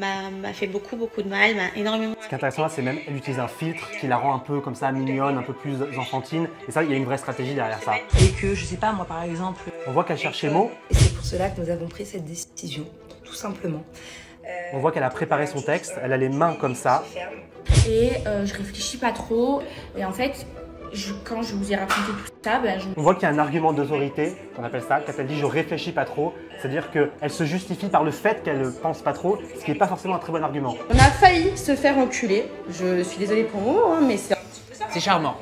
M'a fait beaucoup de mal, m'a énormément... Ce qui est intéressant là, c'est même elle utilise un filtre qui la rend un peu comme ça mignonne, un peu plus enfantine. Et ça, il y a une vraie stratégie derrière ça. Et que, je sais pas, moi par exemple... On voit qu'elle cherche les mots. Et c'est pour cela que nous avons pris cette décision, tout simplement. On voit qu'elle a préparé son texte, elle a les mains comme ça. Et je réfléchis pas trop. Et en fait, quand je vous ai raconté tout ça, On voit qu'il y a un argument d'autorité, qu'on appelle ça, quand elle dit « je réfléchis pas trop », c'est-à-dire qu'elle se justifie par le fait qu'elle ne pense pas trop, ce qui n'est pas forcément un très bon argument. on a failli se faire enculer. Je suis désolée pour mon mot, hein, mais c'est un petit peu ça. C'est charmant.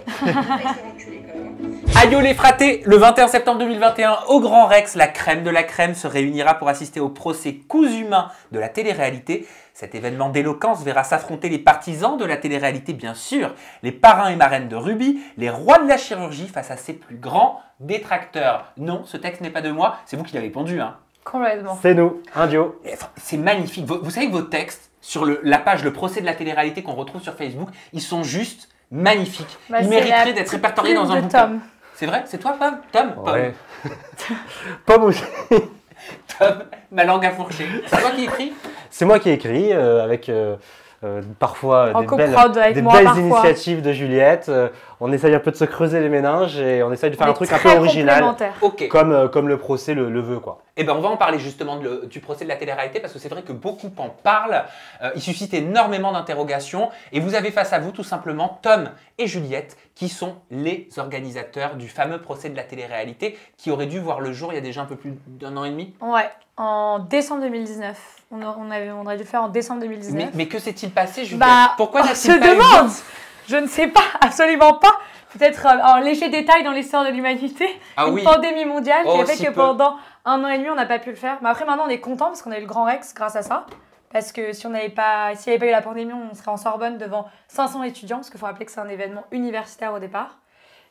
Aïe les fratés, le 21 septembre 2021, au Grand Rex, la crème de la crème se réunira pour assister au procès cousu main de la télé-réalité. Cet événement d'éloquence verra s'affronter les partisans de la télé-réalité, bien sûr, les parrains et marraines de Ruby, les rois de la chirurgie face à ses plus grands détracteurs. Non, ce texte n'est pas de moi, c'est vous qui l'avez pondu, hein. Complètement. C'est nous, un duo. C'est magnifique. Vous savez que vos textes, sur la page Le procès de la télé-réalité qu'on retrouve sur Facebook, ils sont juste magnifiques. Ils mériteraient d'être répertoriés dans un bouquin. C'est vrai? C'est toi, Pomme? Tom? Ouais. Pomme aussi. Tom, ma langue à fourcher. C'est toi qui écris? C'est moi qui ai écrit avec parfois En des coprod avec belles moi, parfois. initiatives de Juliette. On essaye un peu de se creuser les méninges et on essaye de faire un truc un peu très original. complémentaire. Ok. Comme le procès le veut, quoi. Eh ben, on va en parler justement du procès de la télé-réalité parce que c'est vrai que beaucoup en parlent. Il suscite énormément d'interrogations et vous avez face à vous tout simplement Tom et Juliette qui sont les organisateurs du fameux procès de la télé-réalité qui aurait dû voir le jour il y a déjà un peu plus d'un an et demi. Ouais, en décembre 2019. On aurait dû le faire en décembre 2019. Mais que s'est-il passé, Juliette? Bah, Pourquoi on n'a-t-il se pas eu demande. vite? Je ne sais pas, absolument pas. Peut-être un léger détail dans l'histoire de l'humanité. Une pandémie mondiale qui a fait que pendant un an et demi, on n'a pas pu le faire. Mais après, maintenant, on est content parce qu'on a eu le Grand Rex grâce à ça. Parce que s'il n'y avait pas eu la pandémie, on serait en Sorbonne devant 500 étudiants. Parce qu'il faut rappeler que c'est un événement universitaire au départ.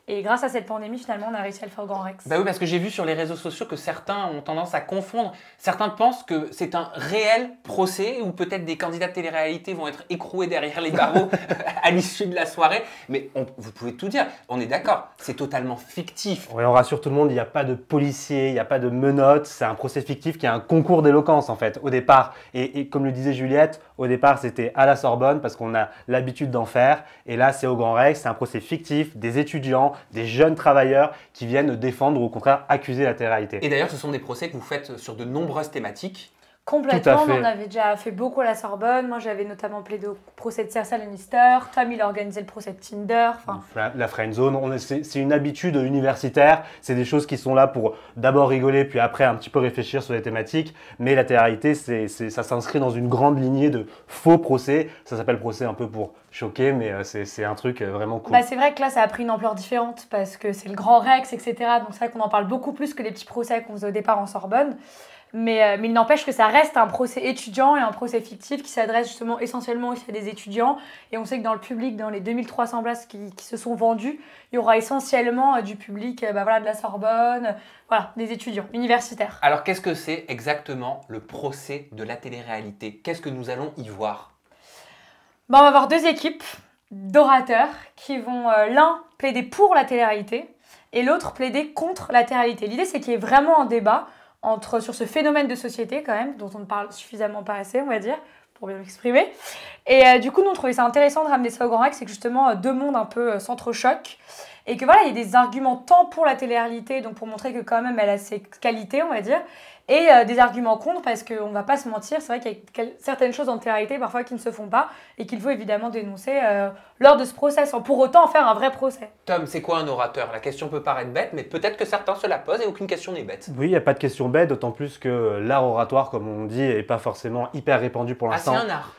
Et grâce à cette pandémie, finalement, on a réussi à le faire au Grand Rex. Bah oui, parce que j'ai vu sur les réseaux sociaux que certains ont tendance à confondre. Certains pensent que c'est un réel procès où peut-être des candidats de télé-réalité vont être écroués derrière les barreaux à l'issue de la soirée. Mais vous pouvez tout dire, on est d'accord, c'est totalement fictif. Ouais, on rassure tout le monde, il n'y a pas de policiers, il n'y a pas de menottes. C'est un procès fictif qui est un concours d'éloquence en fait, au départ. Et comme le disait Juliette, au départ c'était à la Sorbonne parce qu'on a l'habitude d'en faire. Et là c'est au Grand Rex, c'est un procès fictif, des étudiants, des jeunes travailleurs qui viennent défendre ou au contraire accuser la télé-réalité. Et d'ailleurs, ce sont des procès que vous faites sur de nombreuses thématiques. Complètement, on en avait déjà fait beaucoup à la Sorbonne. Moi, j'avais notamment plaidé au procès de Cersei Lannister. Tom, il a organisé le procès de Tinder. La friend zone, c'est une habitude universitaire. C'est des choses qui sont là pour d'abord rigoler, puis après un petit peu réfléchir sur les thématiques. Mais la télé-réalité, ça s'inscrit dans une grande lignée de faux procès. Ça s'appelle procès un peu pour choquer, mais c'est un truc vraiment cool. Bah, c'est vrai que là, ça a pris une ampleur différente parce que c'est le Grand Rex, etc. Donc c'est vrai qu'on en parle beaucoup plus que les petits procès qu'on faisait au départ en Sorbonne. Mais il n'empêche que ça reste un procès étudiant et un procès fictif qui s'adresse justement essentiellement aussi à des étudiants. Et on sait que dans le public, dans les 2300 places qui se sont vendues, il y aura essentiellement du public de la Sorbonne, des étudiants universitaires. Alors qu'est-ce que c'est exactement le procès de la télé-réalité? Qu'est-ce que nous allons y voir? On va avoir deux équipes d'orateurs qui vont l'un plaider pour la télé-réalité et l'autre plaider contre la télé-réalité. L'idée, c'est qu'il y ait vraiment un débat sur ce phénomène de société quand même, dont on ne parle suffisamment pas assez, on va dire, pour bien m'exprimer. Et du coup, nous, on trouvait ça intéressant de ramener ça au Grand Rex, c'est que justement, deux mondes un peu s'entrechoquent, et que il y a des arguments tant pour la télé-réalité, donc pour montrer que quand même, elle a ses qualités, on va dire, et des arguments contre, parce qu'on ne va pas se mentir, c'est vrai qu'il y a certaines choses en télé-réalité parfois qui ne se font pas, et qu'il faut évidemment dénoncer lors de ce procès, sans pour autant en faire un vrai procès. Tom, c'est quoi un orateur? La question peut paraître bête, mais peut-être que certains se la posent et aucune question n'est bête. Oui, il n'y a pas de question bête, d'autant plus que l'art oratoire, comme on dit, n'est pas forcément hyper répandu pour l'instant. Ah, c'est un art.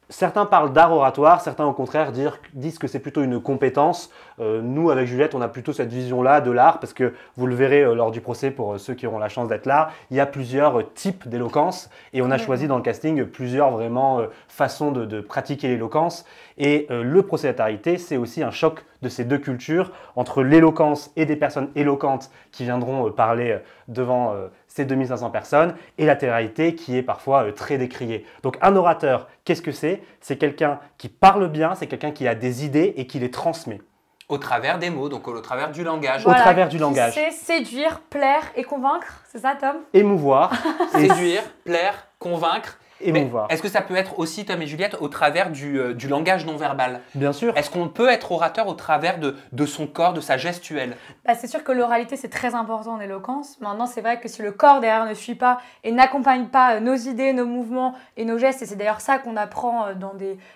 Certains parlent d'art oratoire, certains au contraire disent que c'est plutôt une compétence. Nous, avec Juliette, on a plutôt cette vision-là de l'art parce que vous le verrez lors du procès pour ceux qui auront la chance d'être là, il y a plusieurs types d'éloquence et on a choisi dans le casting plusieurs vraiment façons de pratiquer l'éloquence. Et le procès de la télé-réalité, c'est aussi un choc de ces deux cultures entre l'éloquence et des personnes éloquentes qui viendront parler devant ces 2500 personnes et la télé-réalité qui est parfois très décriée. Donc un orateur, qu'est-ce que c'est? C'est quelqu'un qui parle bien, c'est quelqu'un qui a des idées et qui les transmet. Au travers des mots, donc au travers du langage. Voilà, au travers du langage. C'est séduire, plaire et convaincre, c'est ça Tom? Émouvoir. Séduire, plaire, convaincre émouvoir. Est-ce que ça peut être aussi, Tom et Juliette, au travers du langage non verbal? Bien sûr. Est-ce qu'on peut être orateur au travers de son corps, de sa gestuelle? Bah, c'est sûr que l'oralité, c'est très important en éloquence. Maintenant, c'est vrai que si le corps derrière ne suit pas et n'accompagne pas nos idées, nos mouvements et nos gestes, et c'est d'ailleurs ça qu'on apprend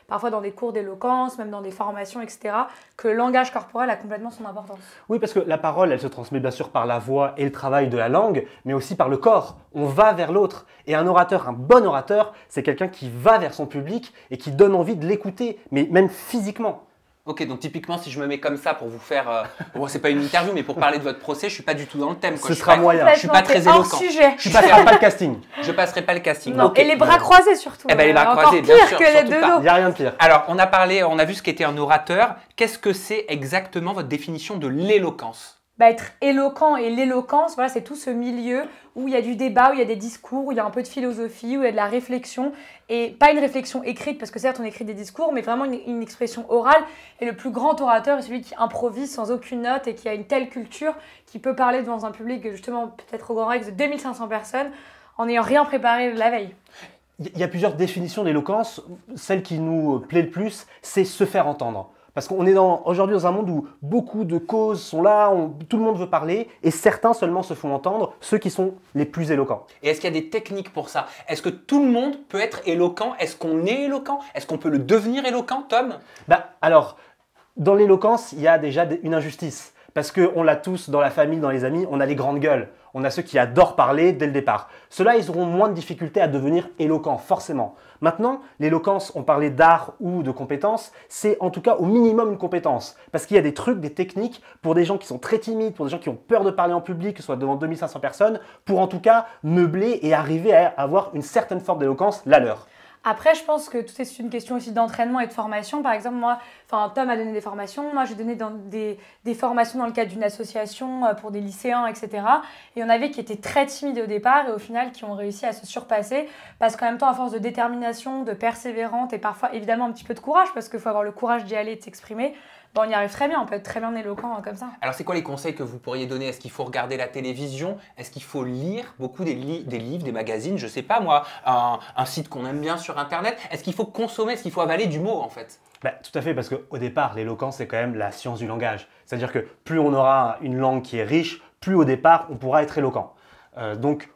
parfois dans des cours d'éloquence, même dans des formations, etc., que le langage corporel a complètement son importance. Oui, parce que la parole, elle se transmet bien sûr par la voix et le travail de la langue, mais aussi par le corps. On va vers l'autre. Et un orateur, un bon orateur, c'est quelqu'un qui va vers son public et qui donne envie de l'écouter, mais même physiquement. Ok, donc typiquement, si je me mets comme ça pour vous faire... bon, c'est pas une interview, mais pour parler de votre procès, je suis pas du tout dans le thème. Quoi. Ce sera moyen. Je suis pas très hors éloquent. sujet. Je passerai pas le casting. Je passerai pas le casting. Non. Ok. Et les bras croisés surtout. Eh ben, les bras Encore croisés, pire bien sûr, que les surtout deux pas. dos. Il n'y a rien de pire. Alors, on a vu ce qu'était un orateur. Qu'est-ce que c'est exactement votre définition de l'éloquence? Bah, être éloquent et l'éloquence, voilà, c'est tout ce milieu où il y a du débat, où il y a des discours, où il y a un peu de philosophie, où il y a de la réflexion. Et pas une réflexion écrite, parce que certes on écrit des discours, mais vraiment une expression orale. Et le plus grand orateur est celui qui improvise sans aucune note et qui a une telle culture qui peut parler devant un public, justement peut-être au Grand Rex, de 2500 personnes en n'ayant rien préparé la veille. Il y a plusieurs définitions d'éloquence. Celle qui nous plaît le plus, c'est se faire entendre. Parce qu'on est aujourd'hui dans un monde où beaucoup de causes sont là, tout le monde veut parler, et certains seulement se font entendre, ceux qui sont les plus éloquents. Et est-ce qu'il y a des techniques pour ça? Est-ce que tout le monde peut être éloquent? Est-ce qu'on est éloquent? Est-ce qu'on peut le devenir éloquent, Tom? Alors, dans l'éloquence, il y a déjà une injustice. Parce qu'on l'a tous dans la famille, dans les amis, on a les grandes gueules. On a ceux qui adorent parler dès le départ. Ceux-là, ils auront moins de difficultés à devenir éloquents, forcément. Maintenant, l'éloquence, on parlait d'art ou de compétences, c'est en tout cas au minimum une compétence. Parce qu'il y a des trucs, des techniques pour des gens qui sont très timides, pour des gens qui ont peur de parler en public, que ce soit devant 2500 personnes, pour en tout cas meubler et arriver à avoir une certaine forme d'éloquence, la leur. Après, je pense que tout est une question aussi d'entraînement et de formation. Par exemple, Tom a donné des formations. Moi, j'ai donné des formations dans le cadre d'une association pour des lycéens, etc. Et on avait qui étaient très timides au départ et au final qui ont réussi à se surpasser parce qu'en même temps, à force de détermination, de persévérance et parfois évidemment un petit peu de courage parce qu'il faut avoir le courage d'y aller et de s'exprimer, on y arrive très bien. On peut être très bien éloquent comme ça. Alors, c'est quoi les conseils que vous pourriez donner? Est-ce qu'il faut regarder la télévision? Est-ce qu'il faut lire beaucoup des livres, des magazines? Je sais pas moi, un site qu'on aime bien sur Internet. Est-ce qu'il faut consommer? Est-ce qu'il faut avaler du mot en fait? Tout à fait, parce qu'au départ, l'éloquence, c'est quand même la science du langage. C'est-à-dire que plus on aura une langue qui est riche, plus au départ, on pourra être éloquent. Donc,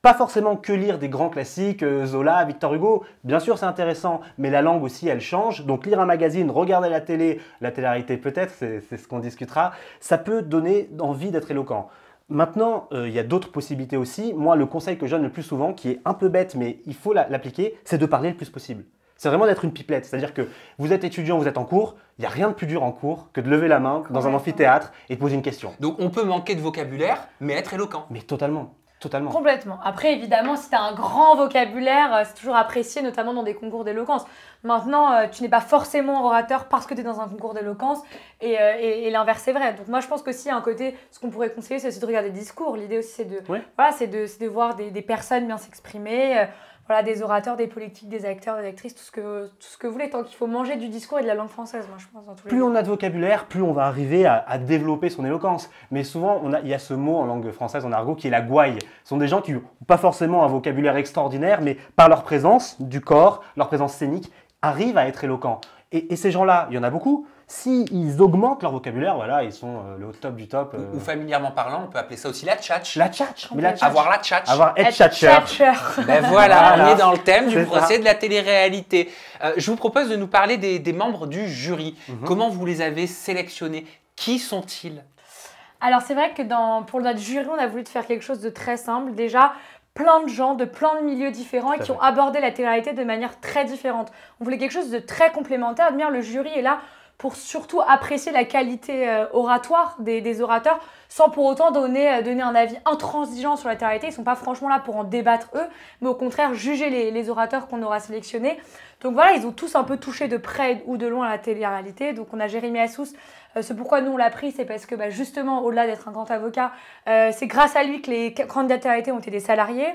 pas forcément que lire des grands classiques, Zola, Victor Hugo, bien sûr c'est intéressant, mais la langue aussi elle change, donc lire un magazine, regarder la télé-réalité peut-être, c'est ce qu'on discutera, ça peut donner envie d'être éloquent. Maintenant, il y a d'autres possibilités aussi. Moi, le conseil que je donne le plus souvent, qui est un peu bête mais il faut l'appliquer, c'est de parler le plus possible. C'est vraiment d'être une pipelette, c'est-à-dire que vous êtes étudiant, vous êtes en cours, il n'y a rien de plus dur en cours que de lever la main dans un amphithéâtre et de poser une question. Donc on peut manquer de vocabulaire, mais être éloquent. Mais totalement. Totalement. Complètement. Après, évidemment, si tu as un grand vocabulaire, c'est toujours apprécié, notamment dans des concours d'éloquence. Maintenant, tu n'es pas forcément orateur parce que tu es dans un concours d'éloquence et l'inverse est vrai. Donc moi, je pense qu'aussi, un côté, ce qu'on pourrait conseiller, c'est aussi de regarder des discours. L'idée aussi, c'est de voir des personnes bien s'exprimer, des orateurs, des politiques, des acteurs, des actrices, tout ce que vous voulez, tant qu'il faut manger du discours et de la langue française, moi, je pense. Dans tous les plus cas. on a de vocabulaire, plus on va arriver à développer son éloquence. Mais souvent, il y a ce mot en langue française, en argot, qui est la gouaille. Ce sont des gens qui n'ont pas forcément un vocabulaire extraordinaire, mais par leur présence du corps, leur présence scénique, arrivent à être éloquents. Et ces gens-là, il y en a beaucoup. S'ils augmentent leur vocabulaire, voilà, ils sont le top du top. Ou familièrement parlant, on peut appeler ça aussi la tchatch. La tchatch. Avoir la tchatch. Être tchatcher. Ben voilà, Voilà. on est dans le thème du C'est procès ça. de la télé-réalité. Je vous propose de nous parler des membres du jury. Comment vous les avez sélectionnés? Qui sont-ils? Alors, c'est vrai que pour notre jury, on a voulu faire quelque chose de très simple. Déjà, plein de gens de plein de milieux différents et qui ont abordé la télé-réalité de manière très différente. On voulait quelque chose de très complémentaire. Le jury est là pour surtout apprécier la qualité oratoire des orateurs sans pour autant donner un avis intransigeant sur la télé-réalité. Ils ne sont pas franchement là pour en débattre eux, mais au contraire juger les orateurs qu'on aura sélectionnés. Donc voilà, ils ont tous un peu touché de près ou de loin à la télé-réalité. Donc on a Jérémy Assous. Ce pourquoi nous on l'a pris, c'est parce que justement, au-delà d'être un grand avocat, c'est grâce à lui que les candidats de télé-réalité ont été des salariés.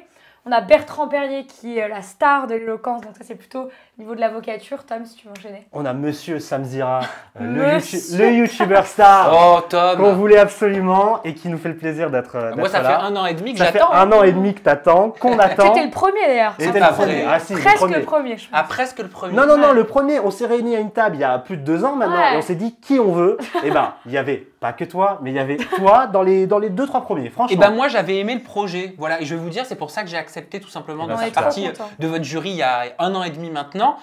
On a Bertrand Perrier qui est la star de l'éloquence, donc ça c'est plutôt au niveau de l'avocature. Tom, si tu veux enchaîner. On a Monsieur Samzira, Monsieur. le youtubeur star Oh, Tom. qu'on voulait absolument et qui nous fait le plaisir d'être Moi, ça fait là. 1 an et demi que Ça fait j'attends. 1 an et demi que t'attends, qu'on attend. C'était le premier d'ailleurs. Et C'est t'es pas le premier. vrai. Ah si, Presque le le premier, je pense. Ah, presque le premier. Non, le premier, on s'est réunis à une table il y a plus de 2 ans maintenant Ouais. et on s'est dit qui on veut. Et ben, il y avait pas que toi, mais il y avait toi dans les 2-3 premiers, franchement. Et ben moi j'avais aimé le projet, voilà, et je vais vous dire c'est pour ça que j'ai accepté tout simplement de On faire est trop partie contents. de votre jury il y a 1 an et demi maintenant.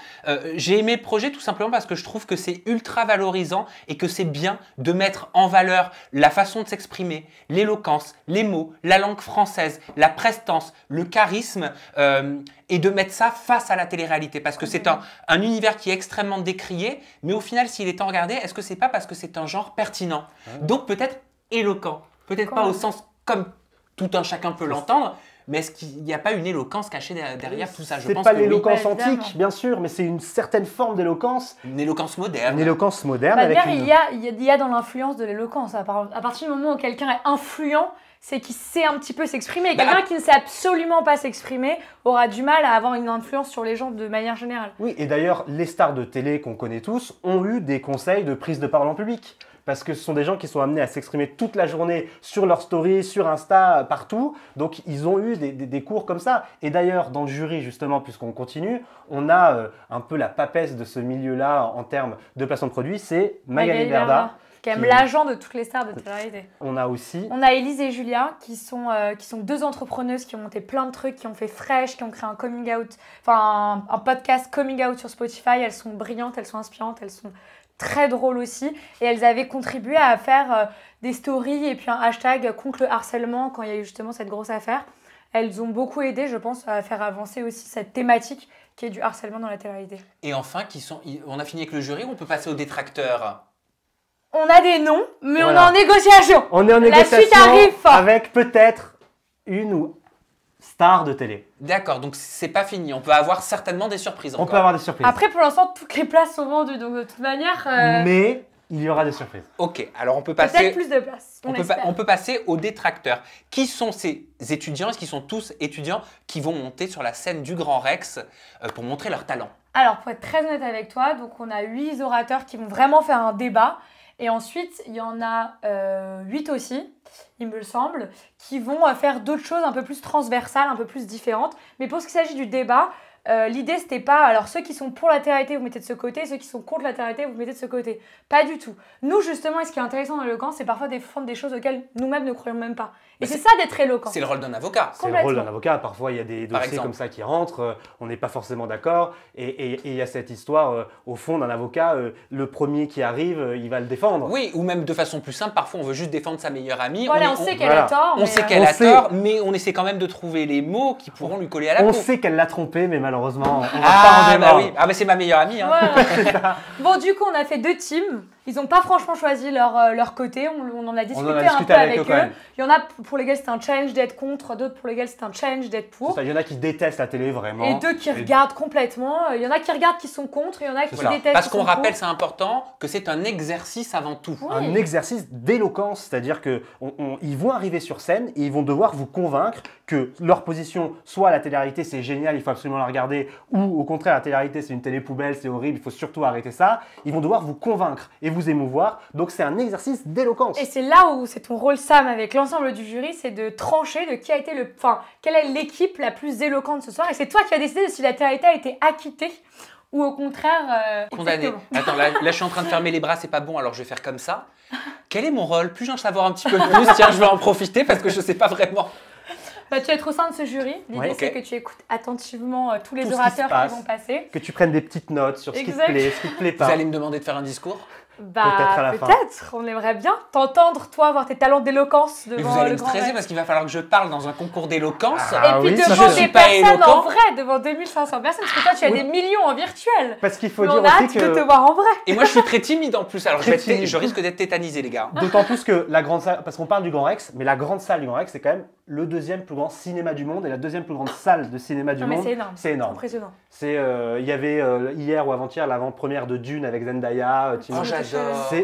J'ai aimé le projet tout simplement parce que je trouve que c'est ultra valorisant et que c'est bien de mettre en valeur la façon de s'exprimer, l'éloquence, les mots, la langue française, la prestance, le charisme et de mettre ça face à la télé-réalité parce que c'est un univers qui est extrêmement décrié, mais au final s'il est en regardé, est-ce que c'est pas parce que c'est un genre pertinent? Donc peut-être éloquent, peut-être pas au sens comme tout un chacun peut l'entendre, mais est-ce qu'il n'y a pas une éloquence cachée derrière tout ça? Je C'est pense pas que oui. l'éloquence Ouais, antique, évidemment. bien sûr, mais c'est une certaine forme d'éloquence, Une éloquence moderne. une éloquence moderne Bah, avec d'ailleurs, une... il y a dans l'influence de l'éloquence. À partir du moment où quelqu'un est influent, c'est qu'il sait un petit peu s'exprimer. Bah, Quelqu'un qui ne sait absolument pas s'exprimer aura du mal à avoir une influence sur les gens de manière générale. Oui, et d'ailleurs, les stars de télé qu'on connaît tous ont eu des conseils de prise de parole en public. Parce que ce sont des gens qui sont amenés à s'exprimer toute la journée sur leur story, sur Insta, partout. Donc, ils ont eu des cours comme ça. Et d'ailleurs, dans le jury, justement, puisqu'on continue, on a un peu la papesse de ce milieu-là en termes de placement de produits, c'est Magali Berda. Qui aime qui- l'agent de toutes les stars de télé-réalité. On a aussi... On a Élise et Julia qui sont 2 entrepreneuses qui ont monté plein de trucs, qui ont fait Fresh, qui ont créé un coming out, enfin un podcast coming out sur Spotify. Elles sont brillantes, elles sont inspirantes, elles sont très drôles aussi. Et elles avaient contribué à faire des stories et puis un hashtag contre le harcèlement quand il y a eu justement cette grosse affaire. Elles ont beaucoup aidé, je pense, à faire avancer aussi cette thématique qui est du harcèlement dans la télé-réalité. Et enfin, on a fini avec le jury ou on peut passer aux détracteurs? On a des noms, mais Voilà. on est en négociation. On est en La négociation suite arrive. avec peut-être une ou star de télé. D'accord, donc c'est pas fini. On peut avoir certainement des surprises On encore. peut avoir des surprises. Après, pour l'instant, toutes les places sont vendues, donc de toute manière, Mais il y aura des surprises. Ok, alors on peut peut-être passer... plus de places. On peut passer aux détracteurs. Qui sont ces étudiants? Est-ce qu'ils sont tous étudiants qui vont monter sur la scène du Grand Rex pour montrer leur talent? Alors, pour être très honnête avec toi, donc on a 8 orateurs qui vont vraiment faire un débat. Et ensuite, il y en a 8 aussi, il me semble, qui vont faire d'autres choses un peu plus transversales, un peu plus différentes. Mais pour ce qui s'agit du débat, l'idée, c'était pas... Alors, ceux qui sont pour la télé-réalité, vous mettez de ce côté. Ceux qui sont contre la télé-réalité, vous mettez de ce côté. Pas du tout. Nous, justement, et ce qui est intéressant dans l'éloquence, c'est parfois défendre des choses auxquelles nous-mêmes ne croyons même pas. Et Bah, c'est ça d'être éloquent. C'est le rôle d'un avocat. C'est le rôle Complètement. d'un avocat. Parfois, il y a des Par dossiers exemple. comme ça qui rentrent, on n'est pas forcément d'accord. Et il y a cette histoire, au fond, d'un avocat, le premier qui arrive, il va le défendre. Oui, ou même de façon plus simple, parfois on veut juste défendre sa meilleure amie. Voilà, on sait qu'elle voilà. a tort. On mais, sait qu'elle a sait- tort, mais on essaie quand même de trouver les mots qui pourront lui coller à la On peau. sait qu'elle l'a trompé, mais malheureusement, on va pas en Ah, bah démordre. oui. Ah, bah c'est ma meilleure amie. Hein. Voilà. Bon, du coup, on a fait 2 teams. Ils n'ont pas franchement choisi leur côté. On en a discuté, un discuté peu avec avec eux quand eux. même. Il y en a pour lesquels c'est un challenge d'être contre, d'autres pour lesquels c'est un challenge d'être C'est pour. ça, il y en a qui détestent la télé vraiment. Et 2 qui regardent complètement. Il y en a qui regardent qui sont contre, il y en a qui Voilà. détestent. Parce qui qu'on sont rappelle, pour. c'est important, que c'est un exercice avant tout. Oui. Un exercice d'éloquence, c'est-à-dire qu'ils vont arriver sur scène et ils vont devoir vous convaincre que leur position, soit la télé-réalité c'est génial, il faut absolument la regarder, ou au contraire la télé-réalité c'est une télé poubelle, c'est horrible, il faut surtout arrêter ça. Ils vont devoir vous convaincre et vous émouvoir, donc c'est un exercice d'éloquence. Et c'est là où c'est ton rôle, Sam, avec l'ensemble du jury, c'est de trancher de qui a été quelle est l'équipe la plus éloquente ce soir. Et c'est toi qui as décidé de si la télé-réalité a été acquittée ou au contraire Condamné. exactement. Attends, là, je suis en train de fermer les bras, c'est pas bon, alors je vais faire comme ça. Quel est mon rôle? Puis-je en savoir un petit peu plus? Tiens, je vais en profiter parce que je sais pas vraiment. Bah, tu vas être au sein de ce jury. L'idée, Ouais. c'est Ok. que tu écoutes attentivement tous les Tout ce qui orateurs se passe. qui vont passer. Que tu prennes des petites notes sur ce qui te Exact. plaît, ce qui te plaît Vous pas. allez me demander de faire un discours? Peut-être à la fin. Peut-être, on aimerait bien t'entendre, toi, avoir tes talents d'éloquence Mais devant vous allez le me grand stresser Rex. parce qu'il va falloir que je parle dans un concours d'éloquence. Ah Et puis oui, si devant je des suis pas personnes en éloquent. vrai, devant 2500 personnes, parce que toi, tu as Oui. des millions en virtuel. Parce qu'il faut Mais dire on a hâte aussi de te que, voir en vrai. Et moi, je suis très timide en plus, alors Très timide. je risque d'être tétanisé, les gars. d'autant plus que la grande salle, parce qu'on parle du Grand Rex, mais la grande salle du Grand Rex c'est quand même le deuxième plus grand cinéma du monde et la deuxième plus grande salle de cinéma du Non, mais monde. c'est énorme. C'est énorme. Impressionnant. Il y avait hier ou avant-hier l'avant-première de Dune avec Zendaya. Oh, j'adore.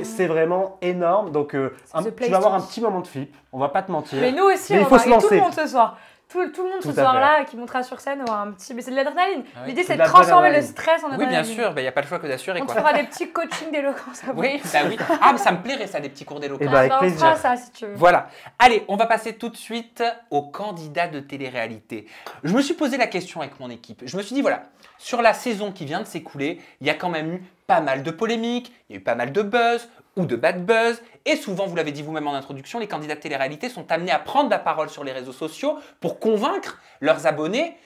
C'est vraiment énorme. Donc The tu place vas avoir to un be. petit moment de flip. On va pas te mentir. Mais nous aussi, Mais on il faut va se draguer tout le lancer. monde ce soir. tout le monde Tout ce à fait. soir-là qui montera sur scène aura un petit. Mais c'est de l'adrénaline. Ah oui. L'idée, C'est c'est de de la transformer bonne le adrénaline. stress en Oui, adrénaline. bien sûr, il n'y a pas le choix que d'assurer. On te Quoi. fera des petits coachings d'éloquence. Oui, bah oui. Ah, mais ça me plairait ça, des petits cours d'éloquence. Eh ben, avec On plaisir. fera ça si tu veux. Voilà. Allez, on va passer tout de suite aux candidats de télé-réalité. Je me suis posé la question avec mon équipe. Je me suis dit, voilà, sur la saison qui vient de s'écouler, il y a quand même eu pas mal de polémiques, il y a eu pas mal de buzz ou de bad buzz. Et souvent, vous l'avez dit vous-même en introduction, les candidats de télé-réalité sont amenés à prendre la parole sur les réseaux sociaux pour convaincre leurs abonnés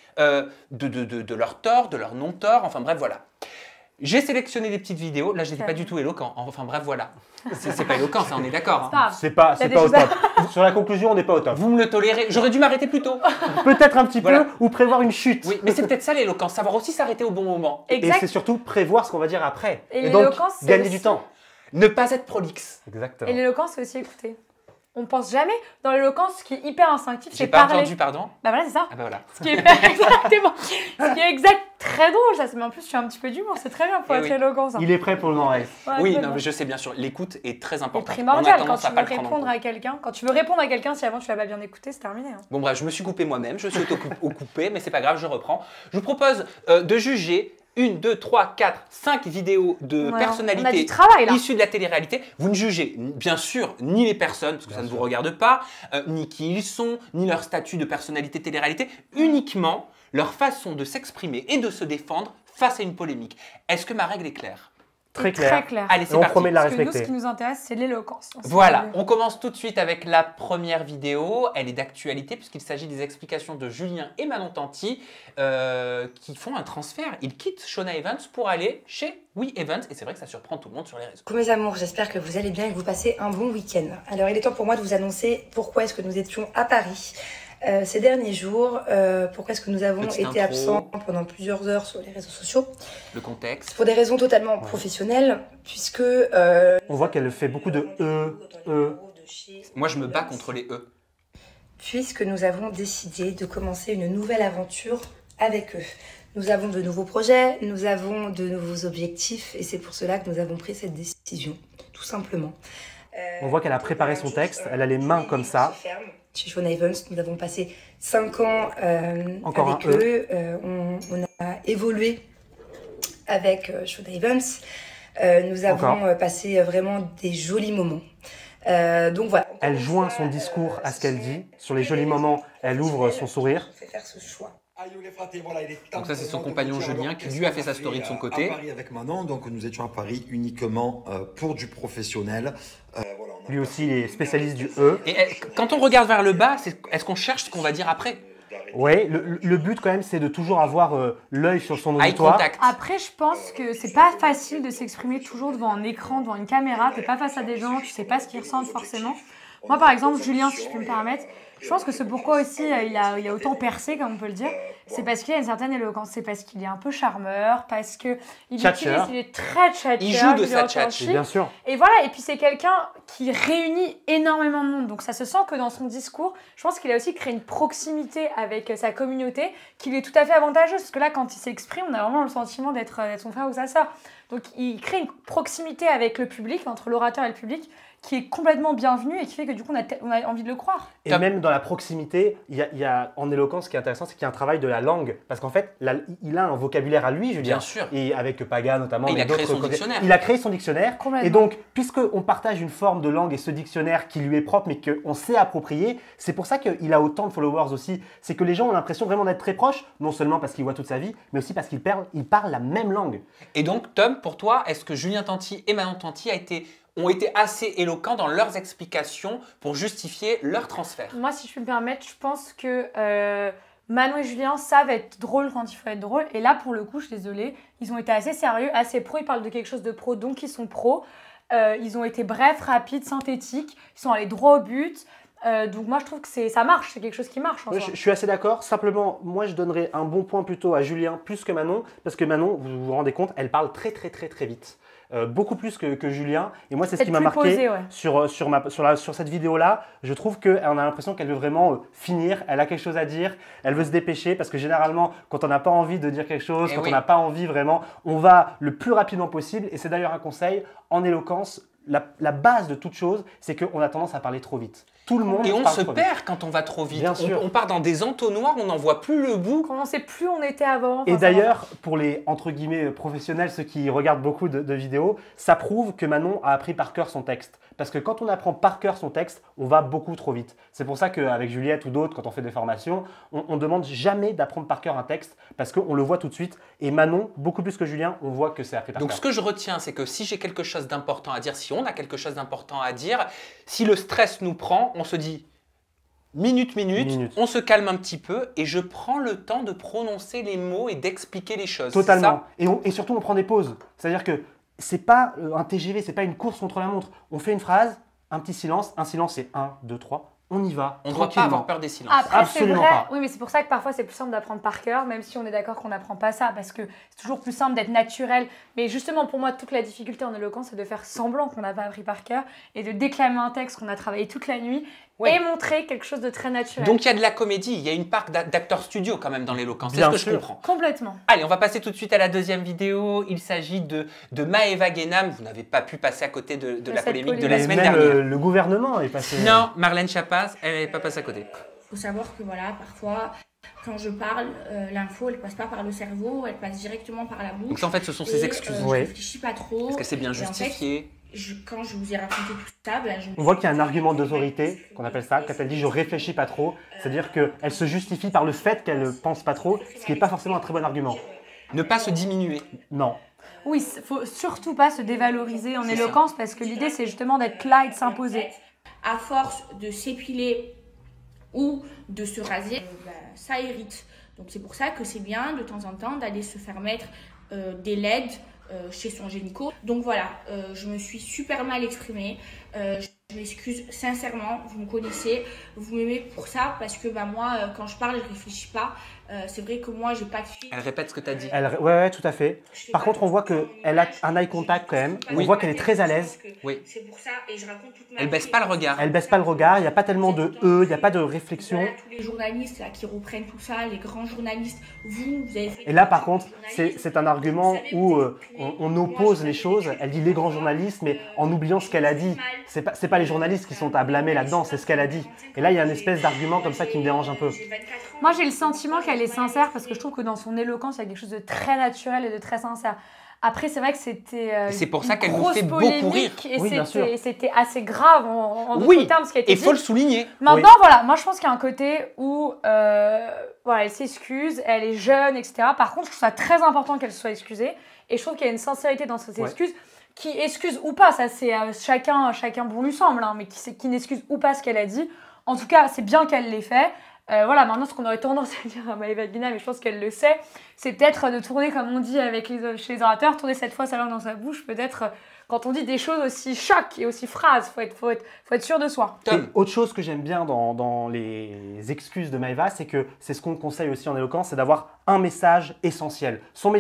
de leur tort, de leur non-tort. Enfin bref, voilà. J'ai sélectionné des petites vidéos. Là, je n'étais pas du tout éloquent. Enfin bref, voilà. C'est pas éloquent, ça, on est d'accord. Hein. C'est pas, Il y a c'est des pas au choses à- top. Sur la conclusion, on n'est pas au top. Vous me le tolérez. J'aurais dû m'arrêter plus tôt. Peut-être un petit Voilà. peu ou prévoir une chute. Oui, mais c'est peut-être ça l'éloquence, savoir aussi s'arrêter au bon moment. Et Exact. c'est surtout prévoir ce qu'on va dire après. Et donc, l'éloquence, c'est gagner aussi- du temps. Ne pas être prolixe. Exactement. Et l'éloquence, c'est aussi écouter. On pense jamais dans l'éloquence, ce qui est hyper instinctif, J'ai c'est pas parler. entendu, pardon. Bah voilà, c'est ça. Ah bah voilà. Ce qui est hyper exactement. Ce qui est exact, très drôle ça. Mais en plus, tu as un petit peu d'humour, c'est très bien pour Eh être oui. éloquent ça. Il est prêt pour le Nord-Est. Ouais, Oui, très non, bien. mais je sais bien sûr. L'écoute est très C'est importante. On a primordial quand tendance tu à veux pas le prendre en répondre compte. à quelqu'un. Quand tu veux répondre à quelqu'un, si avant tu l'as pas bien écouté, c'est terminé. Hein. Bon bref, je me suis coupé moi-même, je suis auto-coupé, mais c'est pas grave, je reprends. Je vous propose de juger 1, 2, 3, 4, 5 vidéos de Ouais, on a personnalités du travail là. issues de la télé-réalité. Vous ne jugez bien sûr ni les personnes, parce que ça ne vous regarde pas, ni qui ils sont, ni leur statut de personnalité télé-réalité, uniquement leur façon de s'exprimer et de se défendre face à une polémique. Est-ce que ma règle est claire? Très Et clair. Très clair. Allez, Et c'est on parti. promet de la Parce que nous, ce respecter. qui nous intéresse, c'est l'éloquence. Voilà, on commence tout de suite avec la première vidéo. Elle est d'actualité puisqu'il s'agit des explications de Julien et Manon Tanti qui font un transfert. Ils quittent Shona Evans pour aller chez We Evans et c'est vrai que ça surprend tout le monde sur les réseaux. Coucou mes amours, j'espère que vous allez bien et que vous passez un bon week-end. Alors il est temps pour moi de vous annoncer pourquoi est-ce que nous étions à Paris ces derniers jours, pourquoi est-ce que nous avons Petite été intro. absents pendant plusieurs heures sur les réseaux sociaux. Le contexte. Pour des raisons totalement professionnelles, puisque... On voit qu'elle fait beaucoup de Moi, je me bats contre les E. Puisque nous avons décidé de commencer une nouvelle aventure avec eux. Nous avons de nouveaux projets, nous avons de nouveaux objectifs et c'est pour cela que nous avons pris cette décision, tout simplement. On voit qu'elle a préparé son texte, elle a les mains comme ça. Chez Shona Evans, nous avons passé 5 ans Encore avec un E. eux. On a évolué avec Shona Evans. Nous avons Encore. passé vraiment des jolis moments. Donc voilà. Elle joint son discours à ce qu'elle dit. Sur les jolis moments, elle ouvre son sourire. On fait faire ce choix. Donc ça, c'est son compagnon Julien qui lui a fait sa story de son côté. À Paris avec Manon, donc nous étions à Paris uniquement pour du professionnel. Voilà, on a Lui aussi, il est spécialiste du E. Et quand on regarde vers le bas, est-ce qu'on cherche ce qu'on va dire après? Oui, le but quand même, c'est de toujours avoir l'œil sur son Eye auditoire. contact. Après, je pense que c'est pas facile de s'exprimer toujours devant un écran, devant une caméra. T'es pas face à des gens, tu sais pas ce qu'ils ressentent forcément. Moi, par exemple, Julien, si je peux me permettre, je pense que c'est pourquoi aussi il a autant percé, comme on peut le dire. C'est parce qu'il a une certaine éloquence. C'est parce qu'il est un peu charmeur, parce qu'il Tchatcheur. il est très tchatcheur. Il joue de est sa en tchatche. Et bien sûr. Et voilà, et puis c'est quelqu'un qui réunit énormément de monde. Donc ça se sent que dans son discours, je pense qu'il a aussi créé une proximité avec sa communauté qui lui est tout à fait avantageuse. Parce que là, quand il s'exprime, on a vraiment le sentiment d'être son frère ou sa sœur. Donc il crée une proximité avec le public, entre l'orateur et le public, qui est complètement bienvenue et qui fait que du coup on a envie de le croire. Et Top. même dans la proximité, il y a en éloquence, ce qui est intéressant, c'est qu'il y a un travail de la langue. Parce qu'en fait, il a un vocabulaire à lui, Julien. Bien sûr. Et avec Paga notamment. Et il mais a créé d'autres son côtés. dictionnaire. Il a créé son dictionnaire. Complètement. Et donc, puisqu'on partage une forme de langue et ce dictionnaire qui lui est propre, mais qu'on sait approprier, c'est pour ça qu'il a autant de followers aussi. C'est que les gens ont l'impression vraiment d'être très proches, non seulement parce qu'ils voient toute sa vie, mais aussi parce qu'ils parlent la même langue. Et donc, Tom, pour toi, est-ce que Julien Tanti et Manon Tanti ont été assez éloquents dans leurs explications pour justifier leur transfert? Moi, si je peux me permettre, je pense que Manon et Julien savent être drôles quand il faut être drôle. Et là, pour le coup, je suis désolée, ils ont été assez sérieux, assez pro. Ils parlent de quelque chose de pro, donc ils sont pros. Ils ont été brefs, rapides, synthétiques. Ils sont allés droit au but. Donc moi, je trouve que ça marche. C'est quelque chose qui marche en Ouais, soi. je suis assez d'accord. Simplement, moi, je donnerais un bon point plutôt à Julien plus que Manon. Parce que Manon, vous vous rendez compte, elle parle très vite. Beaucoup plus que Julien. Et moi, c'est ce qui m'a Être plus marqué posé, ouais. sur cette vidéo-là. Je trouve qu'on a l'impression qu'elle veut vraiment finir. Elle a quelque chose à dire. Elle veut se dépêcher parce que généralement, quand on n'a pas envie de dire quelque chose, Eh quand oui. on n'a pas envie vraiment, on va le plus rapidement possible. Et c'est d'ailleurs un conseil en éloquence. La base de toute chose, c'est qu'on a tendance à parler trop vite. Tout le monde Et on parle se trop vite. perd quand on va trop vite. Bien sûr. On part dans des entonnoirs, on n'en voit plus le bout. Quand on sait plus où on était avant. Et enfin, d'ailleurs, pour les entre guillemets professionnels, ceux qui regardent beaucoup de vidéos, ça prouve que Manon a appris par cœur son texte. Parce que quand on apprend par cœur son texte, on va beaucoup trop vite. C'est pour ça qu'avec Juliette ou d'autres, quand on fait des formations, on ne demande jamais d'apprendre par cœur un texte parce qu'on le voit tout de suite. Et Manon, beaucoup plus que Julien, on voit que c'est appris par Donc cœur. ce que je retiens, c'est que si j'ai quelque chose d'important à dire, si on a quelque chose d'important à dire, si le stress nous prend, on se dit minute, on se calme un petit peu et je prends le temps de prononcer les mots et d'expliquer les choses. Totalement. Et surtout, on prend des pauses. C'est-à-dire que c'est pas un TGV, c'est pas une course contre la montre. On fait une phrase, un petit silence. Un silence, c'est 1, 2, 3. On y va. On ne doit pas tranquillement. avoir peur des silences. Après, c'est Absolument vrai. pas. Oui, mais c'est pour ça que parfois c'est plus simple d'apprendre par cœur, même si on est d'accord qu'on n'apprend pas ça, parce que c'est toujours plus simple d'être naturel. Mais justement, pour moi, toute la difficulté en éloquence, c'est de faire semblant qu'on n'a pas appris par cœur et de déclamer un texte qu'on a travaillé toute la nuit Ouais. et montrer quelque chose de très naturel. Donc il y a de la comédie, il y a une part d'acteur studio quand même dans l'éloquence. C'est Bien ce que sûr. je comprends. Complètement. Allez, on va passer tout de suite à la deuxième vidéo. Il s'agit de Maëva Guénam. Vous n'avez pas pu passer à côté de la cette polémique de polémique. la Et semaine même dernière. le gouvernement est passé. Non, Marlène Schiappa, elle n'est pas passée à côté. Il faut savoir que voilà, parfois, quand je parle, l'info, elle passe pas par le cerveau, elle passe directement par la bouche. Donc ça, en fait, ce sont ses Et, excuses. Je Ouais. réfléchis pas trop. Est-ce que c'est bien Et en fait, justifié? quand je vous ai raconté tout ça, ben, On voit qu'il y a un argument d'autorité, qu'on appelle ça, quand elle dit « je réfléchis pas trop », c'est-à-dire qu'elle se justifie par le fait qu'elle ne pense pas trop, ce qui n'est pas forcément un très bon argument. Ne pas se diminuer. Non. Oui, il faut surtout pas se dévaloriser en C'est éloquence, parce que l'idée, c'est justement d'être là et de s'imposer. À force de s'épiler ou de se raser, ben, ça irrite. Donc c'est pour ça que c'est bien de temps en temps d'aller se faire mettre des LED chez son gynéco. Donc voilà, je me suis super mal exprimée. Je m'excuse sincèrement, vous me connaissez, vous m'aimez pour ça parce que bah, moi, quand je parle, je réfléchis pas. C'est vrai que moi, j'ai pas de fille. Elle répète ce que tu as dit. Ouais, tout à fait. Par contre, on voit qu'elle a un eye contact quand même. On voit qu'elle est très à l'aise. Oui. C'est pour ça et je raconte toute ma Elle vie. baisse pas le regard. Elle baisse pas le regard, il n'y a pas tellement de « il n'y a pas de réflexion. Voilà, tous les journalistes là, qui reprennent tout ça, les grands journalistes, vous avez fait... Et là, par contre, c'est un argument où on oppose les choses. Elle dit les grands journalistes, mais en oubliant ce qu'elle a dit. C'est pas les journalistes qui sont à blâmer là-dedans, c'est ce qu'elle a dit. Et là, il y a une espèce d'argument comme ça qui me dérange un peu. Moi, j'ai le sentiment qu'elle est sincère parce que je trouve que dans son éloquence, il y a quelque chose de très naturel et de très sincère. Après, c'est vrai que c'était Et c'est pour ça une qu'elle nous grosse fait beaucoup polémique rire. Et Oui, bien sûr. c'était assez grave en d'autres Oui, termes, ce qui a été et dit. faut le souligner. Maintenant, voilà, moi je pense qu'il y a un côté où voilà, elle s'excuse, elle est jeune, etc. Par contre, je trouve ça très important qu'elle se soit excusée. Et je trouve qu'il y a une sincérité dans ses excuses. Qui excuse ou pas, ça c'est chacun bon lui semble, hein, mais qui n'excuse ou pas ce qu'elle a dit. En tout cas, c'est bien qu'elle l'ait fait. Voilà, maintenant ce qu'on aurait tendance à dire à Maëva Guénam, mais je pense qu'elle le sait, c'est peut-être de tourner, comme on dit chez les orateurs, tourner cette fois sa langue dans sa bouche, peut-être quand on dit des choses aussi chocs et aussi phrases, faut être sûr de soi. Et autre chose que j'aime bien dans les excuses de Maëva, c'est que c'est ce qu'on conseille aussi en éloquence, c'est d'avoir un message essentiel. Son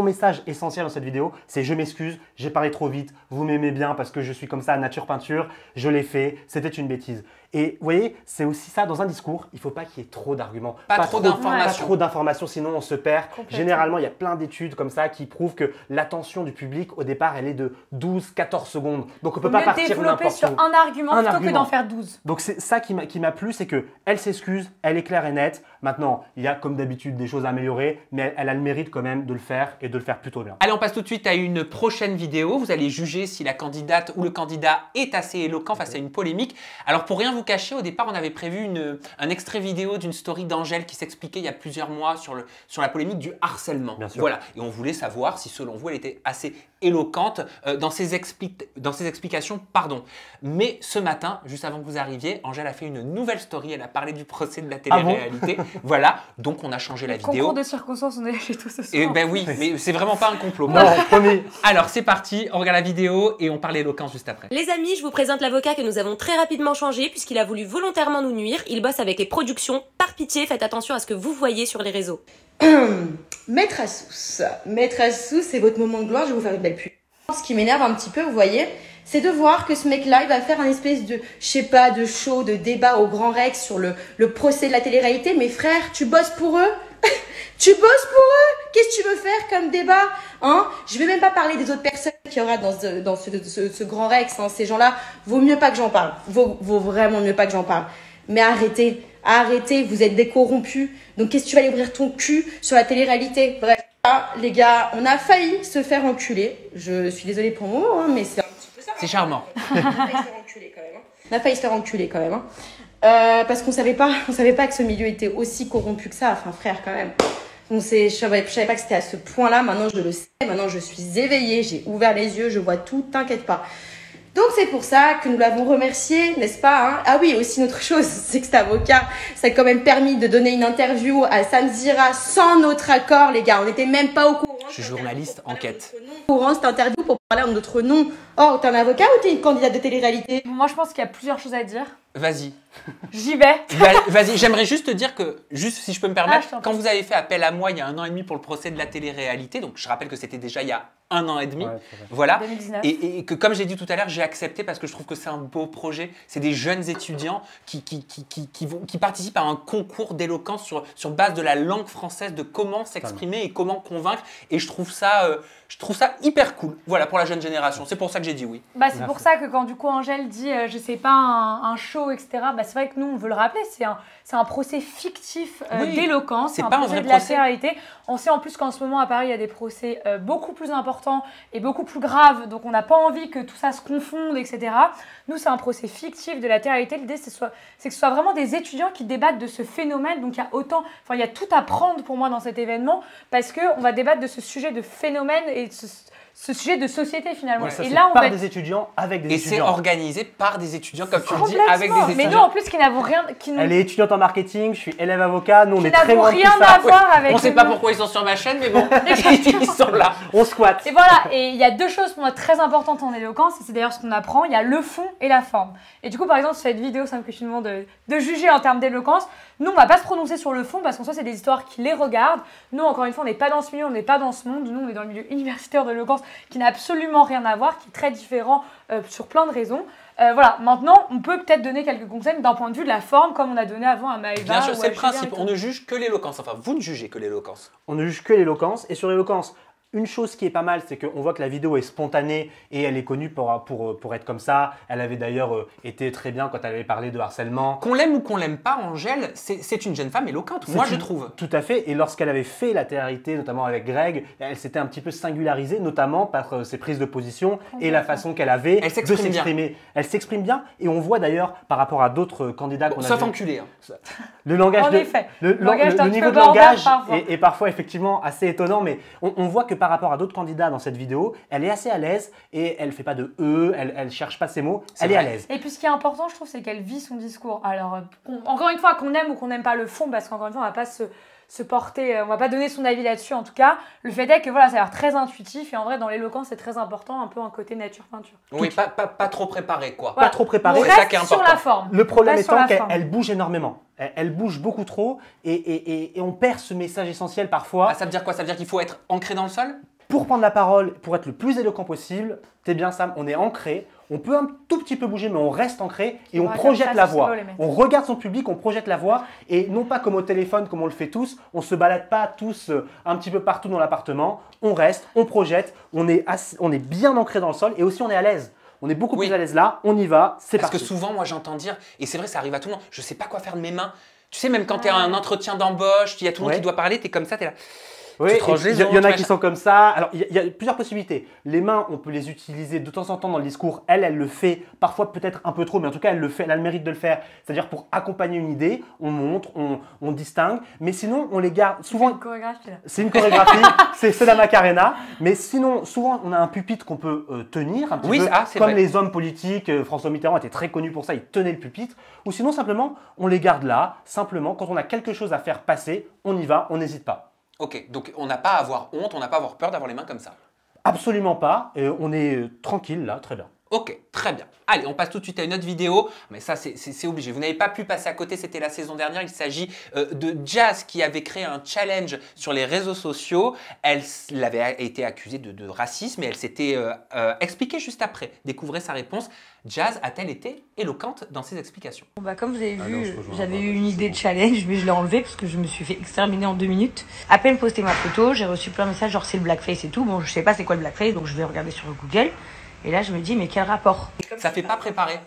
message essentiel dans cette vidéo, c'est « je m'excuse, j'ai parlé trop vite, vous m'aimez bien parce que je suis comme ça à nature peinture, je l'ai fait, c'était une bêtise ». Et vous voyez, c'est aussi ça, dans un discours, il ne faut pas qu'il y ait trop d'arguments. Pas trop d'informations. Pas trop d'informations, sinon on se perd. Généralement, il y a plein d'études comme ça qui prouvent que l'attention du public, au départ, elle est de 12-14 secondes. Donc on ne peut pas partir développer n'importe sur où. un argument plutôt que d'en faire 12. Donc c'est ça qui m'a plu, c'est qu'elle s'excuse, elle est claire et nette. Maintenant, il y a comme d'habitude des choses à améliorer, mais elle a le mérite quand même de le faire et de le faire plutôt bien. Allez, on passe tout de suite à une prochaine vidéo. Vous allez juger si la candidate ou le candidat est assez éloquent face à une polémique. Alors pour rien vous cacher, au départ, on avait prévu un extrait vidéo d'une story d'Angèle qui s'expliquait il y a plusieurs mois sur la polémique du harcèlement. Bien sûr. Voilà. Et on voulait savoir si selon vous, elle était assez éloquente dans ses explications. Pardon. Mais ce matin, juste avant que vous arriviez, Angèle a fait une nouvelle story. Elle a parlé du procès de la télé-réalité. Voilà. Donc on a changé la vidéo. Concours de circonstances, on est lâché tout ce soir. Et ben oui, mais c'est vraiment pas un complot. Non, promis. Alors c'est parti, on regarde la vidéo et on parle éloquence juste après. Les amis, je vous présente l'avocat que nous avons très rapidement changé puisqu'il a voulu volontairement nous nuire. Il bosse avec les productions. Par pitié, faites attention à ce que vous voyez sur les réseaux. Maître Assous, c'est votre moment de gloire, je vais vous faire une belle pub. Ce qui m'énerve un petit peu, vous voyez, c'est de voir que ce mec-là, il va faire un espèce de, je sais pas, de show, de débat au Grand Rex sur le procès de la télé-réalité. Mais frère, tu bosses pour eux? Tu bosses pour eux? Qu'est-ce que tu veux faire comme débat? Hein? Je vais même pas parler des autres personnes qu'il y aura dans ce grand Rex. Hein. Ces gens-là, vaut mieux pas que j'en parle. Vaut vraiment mieux pas que j'en parle. Mais arrêtez, vous êtes des corrompus. Donc qu'est-ce que tu vas aller ouvrir ton cul sur la télé-réalité? Bref, là, les gars, on a failli se faire enculer. Je suis désolée pour mon mot, hein, mais c'est un petit peu ça. C'est charmant. On a failli se faire enculer quand même. Hein. On a failli se faire enculer quand même. Hein. Parce qu'on savait pas que ce milieu était aussi corrompu que ça. Enfin, frère, quand même. Je savais pas que c'était à ce point-là. Maintenant, je le sais. Maintenant, je suis éveillée. J'ai ouvert les yeux. Je vois tout. T'inquiète pas. Donc, c'est pour ça que nous l'avons remercié, n'est-ce pas, hein? Ah oui, aussi une autre chose, c'est que cet avocat, ça a quand même permis de donner une interview à Samzira sans notre accord, les gars. On n'était même pas au courant. Je suis journaliste, enquête. Au courant cette interview pour parler en notre nom. Oh, t'es un avocat ou t'es une candidate de télé-réalité? Moi, je pense qu'il y a plusieurs choses à dire. Vas-y. J'y vais. Vas-y, j'aimerais juste te dire que, juste si je peux me permettre, Ah, quand vous avez fait appel à moi il y a 1 an et demi pour le procès de la télé-réalité, donc je rappelle que c'était déjà il y a 1 an et demi, voilà, 2019. et que comme j'ai dit tout à l'heure, j'ai accepté parce que je trouve que c'est un beau projet. C'est des jeunes étudiants qui participent à un concours d'éloquence sur base de la langue française, de comment s'exprimer et comment convaincre, et je trouve ça hyper cool, voilà, pour la jeune génération. C'est pour ça que j'ai dit oui. Bah, c'est pour ça que quand du coup Angèle dit je sais pas un show, etc., bah, c'est vrai que nous on veut le rappeler, c'est un procès fictif d'éloquence, c'est un procès de la télé-réalité. On sait en plus qu'en ce moment à Paris il y a des procès beaucoup plus importants et beaucoup plus graves, donc on n'a pas envie que tout ça se confonde, etc. Nous c'est un procès fictif de la télé-réalité. L'idée c'est que ce soit vraiment des étudiants qui débattent de ce phénomène, donc il y a tout à prendre pour moi dans cet événement, parce qu'on va débattre de ce sujet de phénomène et ce sujet de société finalement. Ouais, ça, et là, on par des étudiants avec des étudiants. Et c'est organisé par des étudiants, comme tu le dis, avec des étudiants. Mais nous en plus qui n'avons rien... Elle est étudiante en marketing, je suis élève avocat, nous on est très loin de tout rien ça. à voir avec... On ne sait pas pourquoi ils sont sur ma chaîne, mais bon, ils sont là. On squatte. Et voilà, et il y a 2 choses pour moi très importantes en éloquence, et c'est d'ailleurs ce qu'on apprend, il y a le fond et la forme. Et du coup, par exemple, sur cette vidéo, ça me fait finalement de juger en termes d'éloquence. Nous, on va pas se prononcer sur le fond, parce qu'en soi, c'est des histoires qui les regardent. Nous, encore une fois, on n'est pas dans ce milieu, on n'est pas dans ce monde. Nous, on est dans le milieu universitaire de l'éloquence, qui n'a absolument rien à voir, qui est très différent sur plein de raisons. Voilà, maintenant, on peut peut-être donner quelques conseils d'un point de vue de la forme, comme on a donné avant à Maëva. Bien sûr, c'est le principe. On ne juge que l'éloquence. Enfin, vous ne jugez que l'éloquence. On ne juge que l'éloquence. Et sur l'éloquence, une chose qui est pas mal, c'est qu'on voit que la vidéo est spontanée et elle est connue pour être comme ça. Elle avait d'ailleurs été très bien quand elle avait parlé de harcèlement. Qu'on l'aime ou qu'on l'aime pas, Angèle, c'est une jeune femme éloquente, moi je trouve. Tout à fait. Et lorsqu'elle avait fait la télé-réalité, notamment avec Greg, elle s'était un petit peu singularisée, notamment par ses prises de position et la façon qu'elle avait de s'exprimer. Elle s'exprime bien. Et on voit d'ailleurs par rapport à d'autres candidats qu'on a sauf enculé. Hein. Le langage en effet. Le niveau de langage est parfois effectivement assez étonnant, mais on voit que par rapport à d'autres candidats dans cette vidéo, elle est assez à l'aise et elle fait pas de elle cherche pas ses mots, elle est à l'aise. Et puis ce qui est important, je trouve, c'est qu'elle vit son discours. Alors, encore une fois, qu'on aime ou qu'on n'aime pas le fond, parce qu'encore une fois, on va pas se porter, on va pas donner son avis là-dessus en tout cas. Le fait est que voilà, ça a l'air très intuitif et en vrai dans l'éloquence c'est très important, un peu un côté nature peinture. Oui, pas trop préparé quoi. Voilà. Pas trop préparé. C'est ça qui est important. Sur la forme. Le problème étant qu'elle bouge énormément. Elle bouge beaucoup trop et on perd ce message essentiel parfois. Ah, ça veut dire quoi? Ça veut dire qu'il faut être ancré dans le sol? Pour prendre la parole, pour être le plus éloquent possible, t'es bien Sam, on est ancré, on peut un tout petit peu bouger mais on reste ancré et on projette la voix. On regarde son public, on projette la voix et non pas comme au téléphone comme on le fait tous, on se balade pas tous un petit peu partout dans l'appartement, on reste, on projette, on est bien ancré dans le sol et aussi on est à l'aise. On est beaucoup plus à l'aise là, on y va, c'est parti. Parce que souvent moi j'entends dire, et c'est vrai ça arrive à tout le monde, je sais pas quoi faire de mes mains. Tu sais même quand tu es à un entretien d'embauche, il y a tout le monde qui doit parler, tu es comme ça, tu es là. Oui, il y en a qui sont comme ça. Alors, il y a plusieurs possibilités. Les mains, on peut les utiliser de temps en temps dans le discours. Elle le fait parfois peut-être un peu trop, mais en tout cas, elle le fait. Elle a le mérite de le faire. C'est-à-dire pour accompagner une idée, on montre, on distingue. Mais sinon, on les garde souvent. C'est une chorégraphie là. C'est une chorégraphie. c'est la Macarena. Mais sinon, souvent, on a un pupitre qu'on peut tenir un petit peu. Comme les hommes politiques. François Mitterrand était très connu pour ça. Il tenait le pupitre. Ou sinon, simplement, on les garde là. Simplement, quand on a quelque chose à faire passer, on y va, on n'hésite pas. Ok, donc on n'a pas à avoir honte, on n'a pas à avoir peur d'avoir les mains comme ça. Absolument pas, on est tranquille là, très bien. Ok, très Très bien. Allez, on passe tout de suite à une autre vidéo. Mais ça, c'est obligé. Vous n'avez pas pu passer à côté. C'était la saison dernière. Il s'agit de Jazz qui avait créé un challenge sur les réseaux sociaux. Elle avait été accusée de racisme et elle s'était expliquée juste après. Découvrez sa réponse. Jazz a-t-elle été éloquente dans ses explications? Bon bah comme vous avez vu, j'avais eu une idée de challenge, mais je l'ai enlevée parce que je me suis fait exterminer en 2 minutes. À peine posté ma photo, j'ai reçu plein de messages genre c'est le blackface et tout. Bon, je sais pas c'est quoi le blackface, donc je vais regarder sur Google. Et là, je me dis, mais quel rapport? Ça fait pas préparer.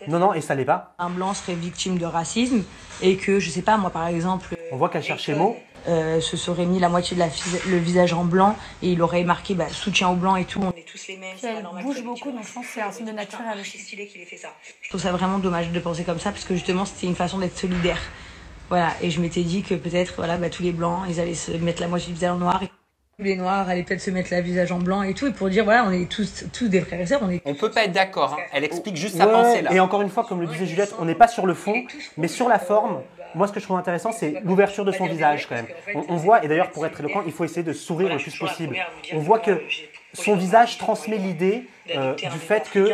Non, non, et ça l'est pas. Un blanc serait victime de racisme et que, je sais pas, moi par exemple... On voit qu'elle cherche les mots. Se serait mis la moitié de le visage en blanc et il aurait marqué soutien aux blancs et tout. On est tous les mêmes. Elle bouge beaucoup, donc je pense que c'est un signe de naturel. Je trouve ça vraiment dommage de penser comme ça parce que justement, c'était une façon d'être solidaire. Voilà, et je m'étais dit que peut-être, voilà, tous les blancs, ils allaient se mettre la moitié du visage en noir. Tous les noirs allaient peut-être se mettre le visage en blanc et tout, et pour dire voilà, on est tous des frères et sœurs. On peut pas être d'accord, hein. Elle explique juste sa pensée là. Et encore une fois, comme le disait Juliette, on n'est pas sur le fond, mais sur la forme. Moi, ce que je trouve intéressant, c'est l'ouverture de son visage quand même. On voit, et d'ailleurs pour être éloquent, il faut essayer de sourire le plus possible. On voit que son visage transmet l'idée du fait que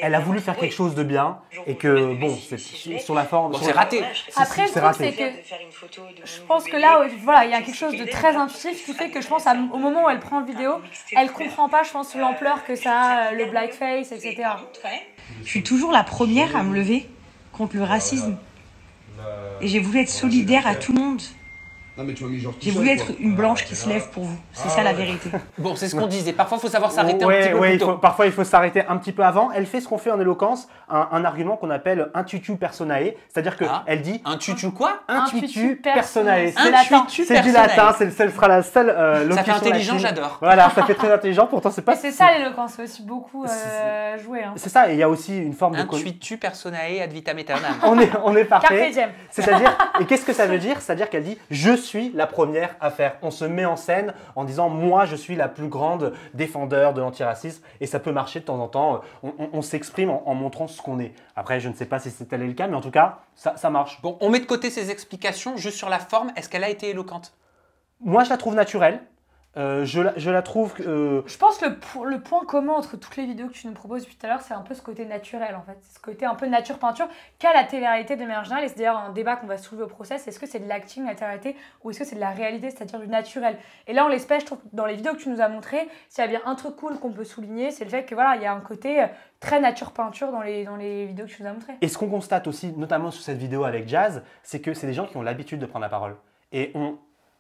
elle a voulu faire quelque chose de bien et que bon, sur la forme, c'est raté. Après, le truc c'est que je pense que là, voilà, il y a quelque chose de très intuitif qui fait que je pense au moment où elle prend vidéo, elle comprend pas, je pense, l'ampleur que ça a, le blackface, etc. Je suis toujours la première à me lever contre le racisme. Et j'ai voulu être solidaire à tout le monde. J'ai voulu être une blanche qui se lève pour vous. C'est ça la vérité. Bon, c'est ce qu'on disait. Parfois, il faut savoir s'arrêter un petit peu plus tôt. Parfois, il faut s'arrêter un petit peu avant. Elle fait ce qu'on fait en éloquence, un argument qu'on appelle intuitu personae. C'est-à-dire qu'elle dit... Intuitu quoi? Intuitu personae. C'est du latin. Ce sera la seule locution. Ça fait intelligent, j'adore. Voilà, ça fait très intelligent. Pourtant, c'est pas... C'est ça l'éloquence, c'est aussi beaucoup joué. Hein. C'est ça, et il y a aussi une forme de... Intuitu personae ad vitam aeternam. On est parfait. Carpe diem. C'est-à-dire, et qu'est-ce que ça veut dire? C'est-à-dire qu'elle dit « Je suis la première à faire ». On se met en scène en disant « Moi, je suis la plus grande défendeur de l'antiracisme ». Et ça peut marcher de temps en temps. On s'exprime en montrant ce qu'on est. Après, je ne sais pas si c'est tel est le cas, mais en tout cas, ça marche. Bon, on met de côté ces explications. Juste sur la forme, est-ce qu'elle a été éloquente? Moi, je la trouve naturelle. Je la trouve... Je pense que le point commun entre toutes les vidéos que tu nous proposes depuis tout à l'heure, c'est un peu ce côté naturel en fait. C'est ce côté un peu nature-peinture qu'a la télé-réalité de manière générale. Et c'est d'ailleurs un débat qu'on va soulever au process. Est-ce que c'est de l'acting, la télé-réalité, ou est-ce que c'est de la réalité, c'est-à-dire du naturel? Et là, on l'espèce, je trouve, dans les vidéos que tu nous as montrées, s'il y a bien un truc cool qu'on peut souligner, c'est le fait que voilà, il y a un côté très nature-peinture dans les vidéos que tu nous as montrées. Et ce qu'on constate aussi, notamment sur cette vidéo avec Jazz, c'est que c'est des gens qui ont l'habitude de prendre la parole. Et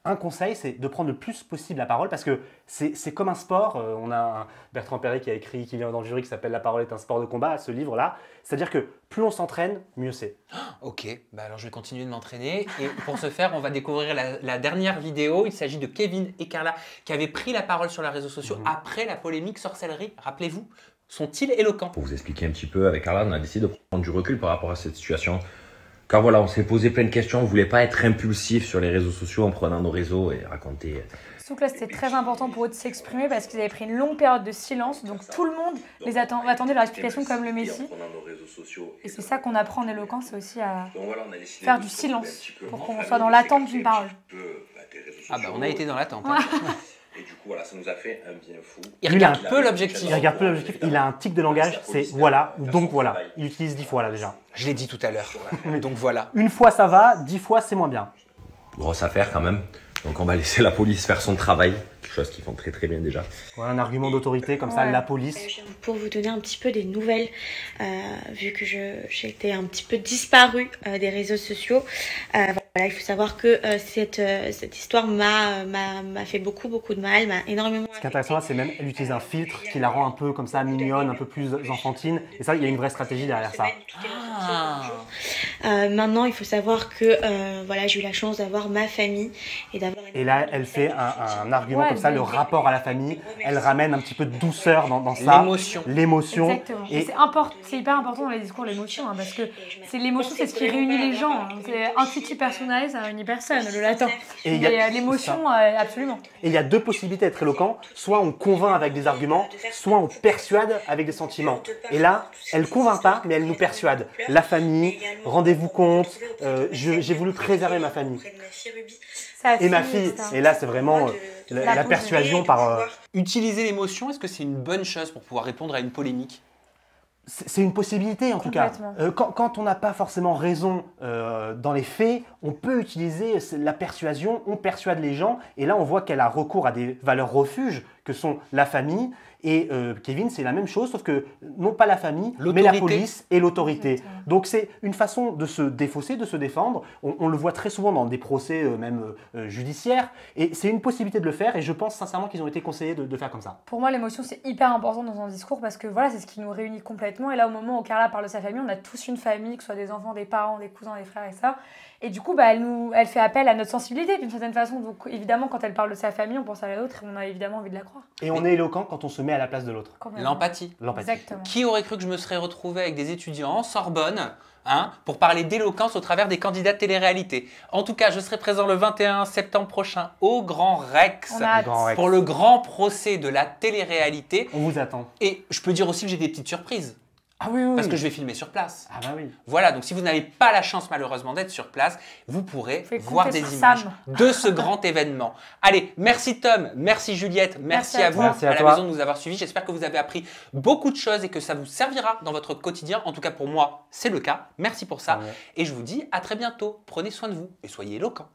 un conseil, c'est de prendre le plus possible la parole parce que c'est comme un sport. On a Bertrand Perret qui a écrit, qui vient dans le jury, qui s'appelle « La parole est un sport de combat », ce livre-là. C'est-à-dire que plus on s'entraîne, mieux c'est. Ok, bah alors je vais continuer de m'entraîner. Et pour ce faire, on va découvrir la dernière vidéo. Il s'agit de Kevin et Carla qui avaient pris la parole sur les réseaux sociaux après la polémique sorcellerie. Rappelez-vous, sont-ils éloquents? Pour vous expliquer un petit peu, avec Carla, on a décidé de prendre du recul par rapport à cette situation. Car voilà, on s'est posé plein de questions, on ne voulait pas être impulsif sur les réseaux sociaux en prenant nos réseaux et raconter. Surtout que là, c'était très important pour eux de s'exprimer parce qu'ils avaient pris une longue période de silence. Donc tout le monde attendait leur explication comme le Messie. Et c'est ça qu'on apprend en éloquence, c'est aussi à faire du silence pour qu'on soit dans l'attente d'une parole. Ah bah on a été dans l'attente. Ouais. Et du coup, voilà, ça nous a fait un bien fou. Il regarde peu l'objectif. Il regarde peu l'objectif. Il a un tic de langage, c'est voilà, donc voilà. Il utilise 10 fois là déjà. Je l'ai dit tout à l'heure. Donc voilà. Une fois ça va, 10 fois c'est moins bien. Grosse affaire quand même. Donc on va laisser la police faire son travail. Quelque chose qu'ils font très très bien déjà. Ouais, un argument d'autorité comme ça, la police. Pour vous donner un petit peu des nouvelles, vu que j'ai été un petit peu disparue des réseaux sociaux, voilà, il faut savoir que cette histoire m'a fait beaucoup de mal, m'a énormément... Ce qui est intéressant, c'est même elle utilise un filtre qui la rend un peu comme ça mignonne, un peu plus enfantine. Et ça, il y a une vraie stratégie derrière ça. Maintenant, il faut savoir que voilà, j'ai eu la chance d'avoir ma famille et d'avoir... Et là, elle fait un argument comme ça, le rapport à la famille. Elle ramène un petit peu de douceur dans ça. L'émotion. Exactement. Et c'est hyper important dans les discours, l'émotion, hein, parce que c'est l'émotion, c'est ce qui réunit les gens. Hein. C'est intuitif personnel, ça réunit personne, le latin. Et l'émotion, absolument. Et il y a deux possibilités d'être éloquent. Soit on convainc avec des arguments, soit on persuade avec des sentiments. Et là, elle ne convainc pas, mais elle nous persuade. La famille, rendez-vous compte, j'ai voulu préserver ma famille. Et ma fille. Et là, c'est vraiment la persuasion par... Utiliser l'émotion, est-ce que c'est une bonne chose pour pouvoir répondre à une polémique? C'est une possibilité en tout cas. Quand on n'a pas forcément raison dans les faits, on peut utiliser la persuasion, on persuade les gens et là on voit qu'elle a recours à des valeurs refuges que sont la famille et Kevin c'est la même chose sauf que non pas la famille mais la police et l'autorité. Donc c'est une façon de se défausser, de se défendre. On le voit très souvent dans des procès même judiciaires et c'est une possibilité de le faire et je pense sincèrement qu'ils ont été conseillés de faire comme ça. Pour moi l'émotion c'est hyper important dans un discours parce que voilà c'est ce qui nous réunit complètement et là au moment où Carla parle de sa famille on a tous une famille que ce soit des enfants, des parents, des cousins, des frères et ça et du coup bah, elle fait appel à notre sensibilité d'une certaine façon donc évidemment quand elle parle de sa famille on pense à l'autre et on a évidemment envie de la croire. Et on est éloquent quand on se met à la place de l'autre. L'empathie. Exactement. Qui aurait cru que je me serais retrouvé avec des étudiants en Sorbonne pour parler d'éloquence au travers des candidats de télé-réalité. En tout cas, je serai présent le 21 septembre prochain au Grand Rex pour le grand procès de la télé-réalité. On vous attend. Et je peux dire aussi que j'ai des petites surprises. Ah oui, oui. Parce que je vais filmer sur place. Ah bah oui. Voilà, donc si vous n'avez pas la chance malheureusement d'être sur place, vous pourrez voir des images de ce grand événement. Allez, merci Tom, merci Juliette, merci à vous à la maison de nous avoir suivis. J'espère que vous avez appris beaucoup de choses et que ça vous servira dans votre quotidien. En tout cas pour moi, c'est le cas. Merci pour ça. Et je vous dis à très bientôt. Prenez soin de vous et soyez éloquents.